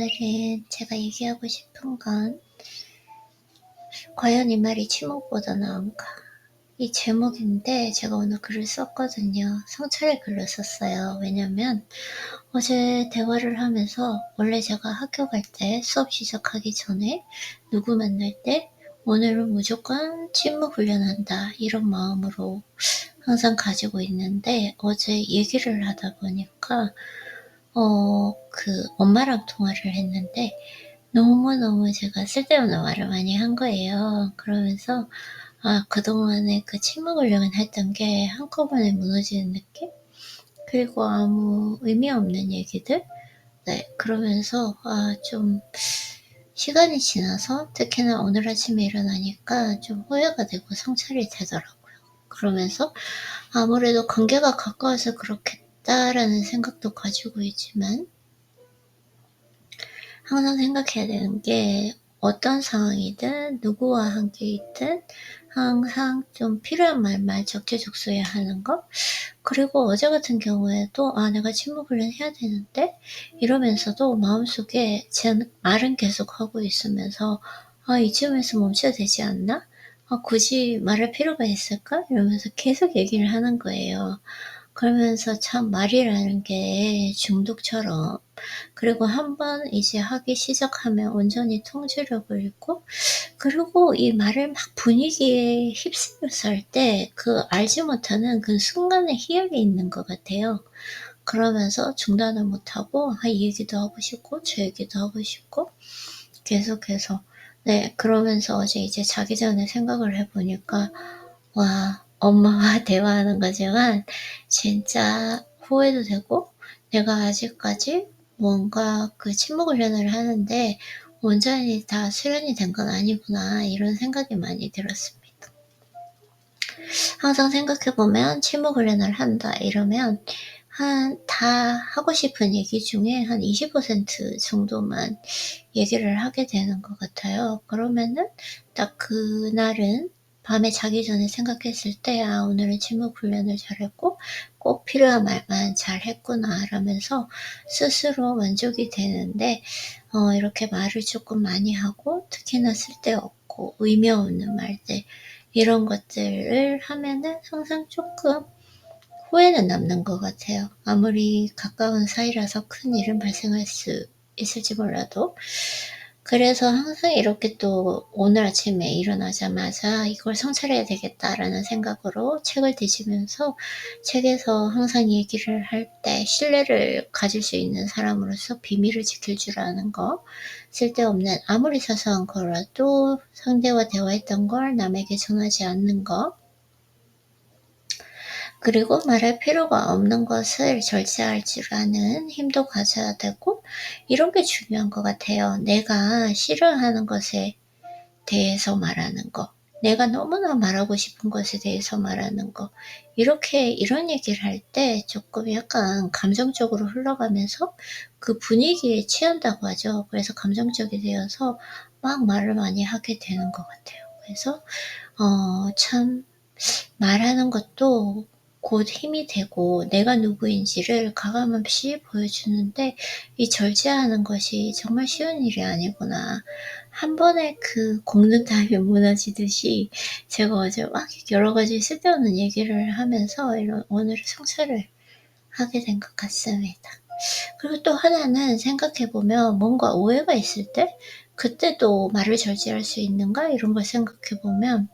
오늘은 제가 얘기하고 싶은 건 과연 이 말이 치목보다 나은가? 이 제목인데 제가 오늘 글을 썼거든요. 성찰의 글을 썼어요. 왜냐면 어제 대화를 하면서 원래 제가 학교 갈 때 수업 시작하기 전에 누구 만날 때 오늘은 무조건 침묵 훈련한다 이런 마음으로 항상 가지고 있는데 어제 얘기를 하다 보니까 엄마랑 통화를 했는데 너무너무 제가 쓸데없는 말을 많이 한 거예요. 그러면서 그동안에 그 침묵 훈련을 했던 게 한꺼번에 무너지는 느낌? 그리고 아무 의미 없는 얘기들? 네, 그러면서 좀 시간이 지나서 특히나 오늘 아침에 일어나니까 좀 후회가 되고 성찰이 되더라고요. 그러면서 아무래도 관계가 가까워서 그렇겠다라는 생각도 가지고 있지만 항상 생각해야 되는 게 어떤 상황이든 누구와 함께 있든 항상 좀 필요한 말만 적재적소에 하는 거. 그리고 어제 같은 경우에도 내가 침묵을 해야 되는데 이러면서도 마음속에 제 말은 계속 하고 있으면서 이쯤에서 멈춰야 되지 않나? 굳이 말할 필요가 있을까? 이러면서 계속 얘기를 하는 거예요. 그러면서 참 말이라는 게 중독처럼 그리고 한번 이제 하기 시작하면 온전히 통제력을 잃고 그리고 이 말을 막 분위기에 휩쓸려서 할 때 그 알지 못하는 그 순간의 희열이 있는 것 같아요. 그러면서 중단을 못하고 이 얘기도 하고 싶고 저 얘기도 하고 싶고 계속해서 네, 그러면서 어제 이제 자기 전에 생각을 해보니까 와, 엄마와 대화하는 거지만 진짜 후회도 되고 내가 아직까지 뭔가 그 침묵 훈련을 하는데 온전히 다 수련이 된 건 아니구나 이런 생각이 많이 들었습니다. 항상 생각해보면 침묵 훈련을 한다 이러면 다 하고 싶은 얘기 중에 한 20% 정도만 얘기를 하게 되는 것 같아요. 그러면은 딱 그날은 밤에 자기 전에 생각했을 때 오늘은 침묵 훈련을 잘했고 꼭 필요한 말만 잘했구나 라면서 스스로 만족이 되는데 이렇게 말을 조금 많이 하고 특히나 쓸데없고 의미 없는 말들 이런 것들을 하면은 항상 조금 후회는 남는 것 같아요. 아무리 가까운 사이라서 큰 일은 발생할 수 있을지 몰라도. 그래서 항상 이렇게 또 오늘 아침에 일어나자마자 이걸 성찰해야 되겠다라는 생각으로 책을 뒤지면서 책에서 항상 얘기를 할 때 신뢰를 가질 수 있는 사람으로서 비밀을 지킬 줄 아는 거, 쓸데없는 아무리 사소한 거라도 상대와 대화했던 걸 남에게 전하지 않는 거, 그리고 말할 필요가 없는 것을 절제할 줄 아는 힘도 가져야 되고 이런 게 중요한 것 같아요. 내가 싫어하는 것에 대해서 말하는 거, 내가 너무나 말하고 싶은 것에 대해서 말하는 거 이런 얘기를 할 때 조금 약간 감정적으로 흘러가면서 그 분위기에 취한다고 하죠. 그래서 감정적이 되어서 막 말을 많이 하게 되는 것 같아요. 그래서 참 말하는 것도 곧 힘이 되고 내가 누구인지를 가감없이 보여주는데 이 절제하는 것이 정말 쉬운 일이 아니구나. 한 번에 그 공든탑이 무너지듯이 제가 어제 막 여러 가지 쓸데없는 얘기를 하면서 오늘의 성찰을 하게 된 것 같습니다. 그리고 또 하나는 생각해보면 뭔가 오해가 있을 때 그때도 말을 절제할 수 있는가 이런 걸 생각해보면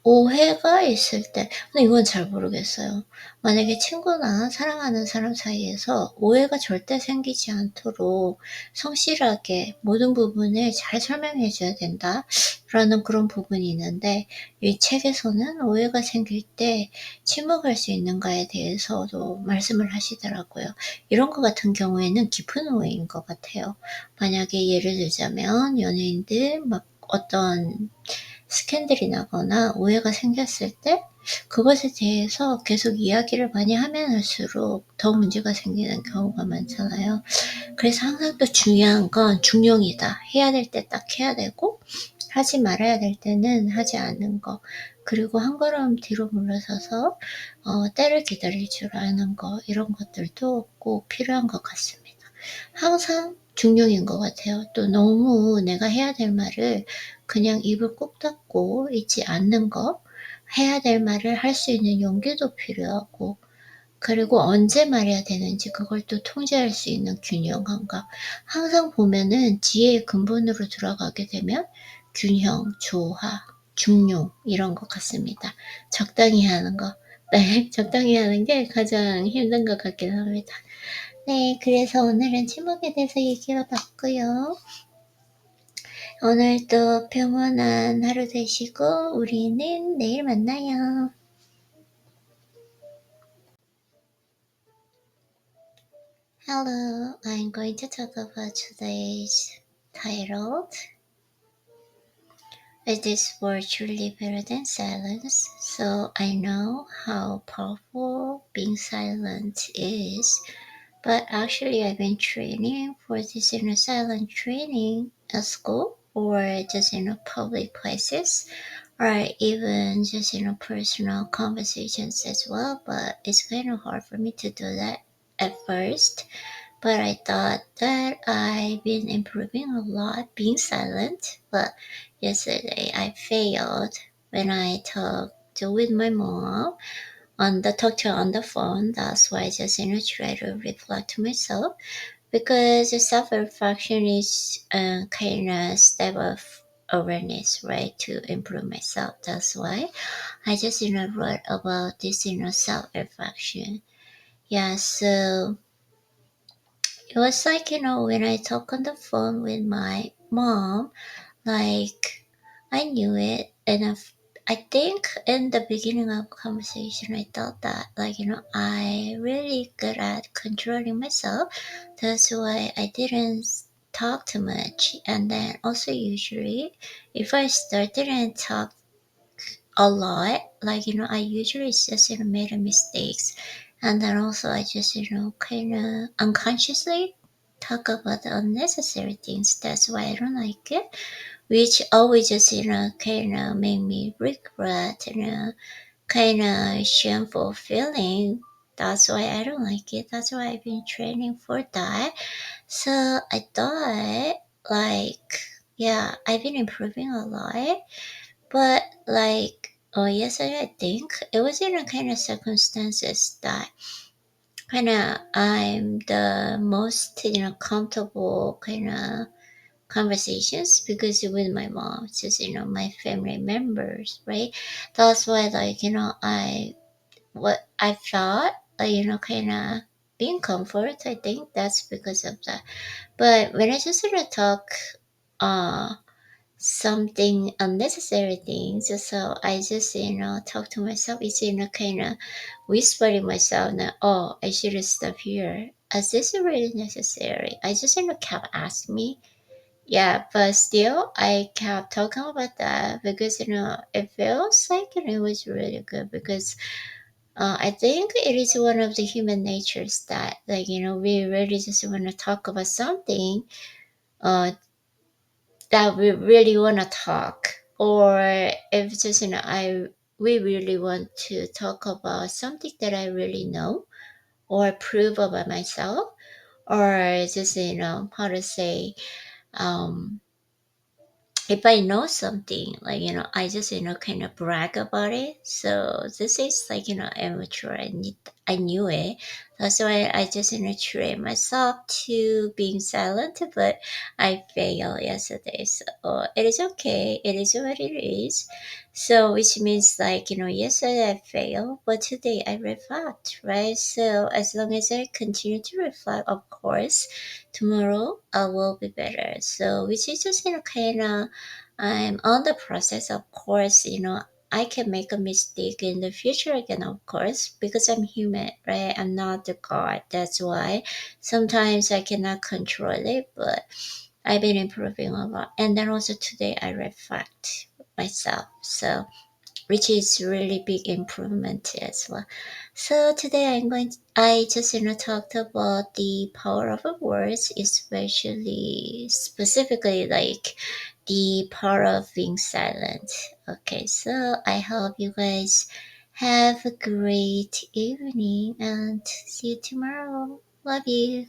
오해가 있을 때, 근데 이건 잘 모르겠어요. 만약에 친구나 사랑하는 사람 사이에서 오해가 절대 생기지 않도록 성실하게 모든 부분을 잘 설명해 줘야 된다. 라는 그런 부분이 있는데, 이 책에서는 오해가 생길 때 침묵할 수 있는가에 대해서도 말씀을 하시더라고요. 이런 것 같은 경우에는 깊은 오해인 것 같아요. 만약에 예를 들자면 연예인들 막 어떤 스캔들이 나거나 오해가 생겼을 때 그것에 대해서 계속 이야기를 많이 하면 할수록 더 문제가 생기는 경우가 많잖아요. 그래서 항상 또 중요한 건 중용이다. 해야 될 때 딱 해야 되고 하지 말아야 될 때는 하지 않는 거, 그리고 한 걸음 뒤로 물러서서 때를 기다릴 줄 아는 거, 이런 것들도 꼭 필요한 것 같습니다. 항상 중요한 것 같아요. 또 너무 내가 해야 될 말을 그냥 입을 꾹 닫고 있지 않는 거, 해야 될 말을 할 수 있는 용기도 필요하고, 그리고 언제 말해야 되는지 그걸 또 통제할 수 있는 균형 감각. 항상 보면은 지혜의 근본으로 들어가게 되면 균형, 조화, 중용 이런 것 같습니다. 적당히 하는 거. 네, 적당히 하는 게 가장 힘든 것 같긴 합니다. 네, 그래서 오늘은 침묵에 대해서 얘기해 봤고요. 오늘도 평온한 하루 되시고 우리는 내일 만나요. Hello, I'm going to talk about today's title. Is this word truly better than silence? So I know how powerful being silent is, but actually I've been training for this silent training at school or just public places or even just personal conversations as well, but it's kind of hard for me to do that at first. But I thought that I've been improving a lot being silent. But yesterday I failed when I talked with my mom talked to her on the phone. That's why I just try to reflect to myself, because self-reflection is kind of step of awareness, right, to improve myself. That's why I just wrote about this self-reflection. Yeah, so it was like, when I talk on the phone with my mom, like, I knew it. And I think in the beginning of conversation, I thought that, like, I really good at controlling myself. That's why I didn't talk too much. And then also usually, if I started and talk a lot, like, I usually just, made a mistakes. And then also I just, kind of unconsciously talk about the unnecessary things. That's why I don't like it, which always just, kind of make me regret, kind of shameful feeling. That's why I don't like it. That's why I've been training for that. So I thought, like, yeah, I've been improving a lot. But like, yesterday I think it was in a kind of circumstances that kind of I'm the most comfortable kind of conversations, because with my mom, it's just my family members, right? That's why, like, what I felt, like, kind of being comfort. I think that's because of that. But when I just talk, uh something unnecessary things, so I just talk to myself. It's kind of whispering myself that, oh, I should stop here, is this really necessary? I just kept asking me. Yeah, but still I kept talking about that, because it feels like it was really good, because I think it is one of the human natures that, like, we really just want to talk about something uh that we really want to talk, or if just we really want to talk about something that I really know or prove about myself, or just how to say, um if I know something, like, I just kind of brag about it. So this is like, amateur. I knew it. That's why I just train myself to being silent. But I failed yesterday, so it is okay. It is what it is. So which means, like, yesterday I failed, but today I reflect, right? So as long as I continue to reflect, of course, tomorrow I will be better. So which is just kind of, I'm on the process. Of course, I can make a mistake in the future again, of course, because I'm human, right? I'm not the God. That's why sometimes I cannot control it, but I've been improving a lot. And then also today I reflect myself. So which is really big improvement as well. So today I just talked about the power of words, especially specifically like the power of being silent. Okay, so I hope you guys have a great evening and see you tomorrow. Love you.